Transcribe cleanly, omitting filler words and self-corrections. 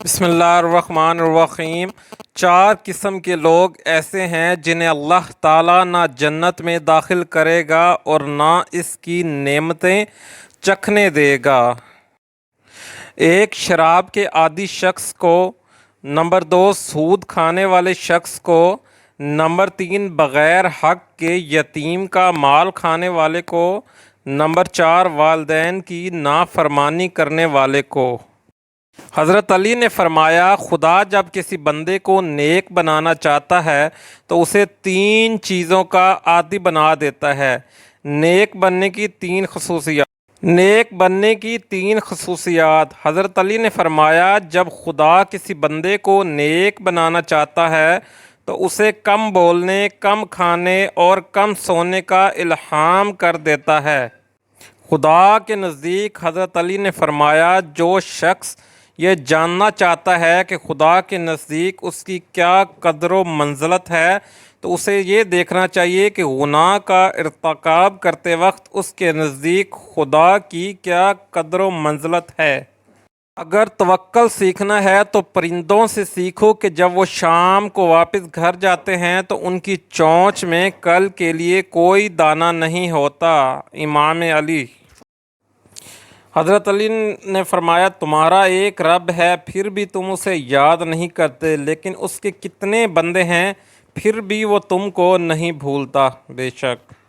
بسم اللہ الرحمن الرحیم۔ چار قسم کے لوگ ایسے ہیں جنہیں اللہ تعالیٰ نہ جنت میں داخل کرے گا اور نہ اس کی نعمتیں چکھنے دے گا۔ ایک، شراب کے عادی شخص کو۔ نمبر دو، سود کھانے والے شخص کو۔ نمبر تین، بغیر حق کے یتیم کا مال کھانے والے کو۔ نمبر چار، والدین کی نافرمانی کرنے والے کو۔ حضرت علی نے فرمایا، خدا جب کسی بندے کو نیک بنانا چاہتا ہے تو اسے تین چیزوں کا عادی بنا دیتا ہے۔ نیک بننے کی تین خصوصیات۔ حضرت علی نے فرمایا، جب خدا کسی بندے کو نیک بنانا چاہتا ہے تو اسے کم بولنے، کم کھانے اور کم سونے کا الہام کر دیتا ہے۔ خدا کے نزدیک حضرت علی نے فرمایا، جو شخص یہ جاننا چاہتا ہے کہ خدا کے نزدیک اس کی کیا قدر و منزلت ہے تو اسے یہ دیکھنا چاہیے کہ گناہ کا ارتکاب کرتے وقت اس کے نزدیک خدا کی کیا قدر و منزلت ہے۔ اگر توکل سیکھنا ہے تو پرندوں سے سیکھو کہ جب وہ شام کو واپس گھر جاتے ہیں تو ان کی چونچ میں کل کے لیے کوئی دانہ نہیں ہوتا۔ امام علی۔ حضرت علی نے فرمایا، تمہارا ایک رب ہے پھر بھی تم اسے یاد نہیں کرتے، لیکن اس کے کتنے بندے ہیں پھر بھی وہ تم کو نہیں بھولتا۔ بے شک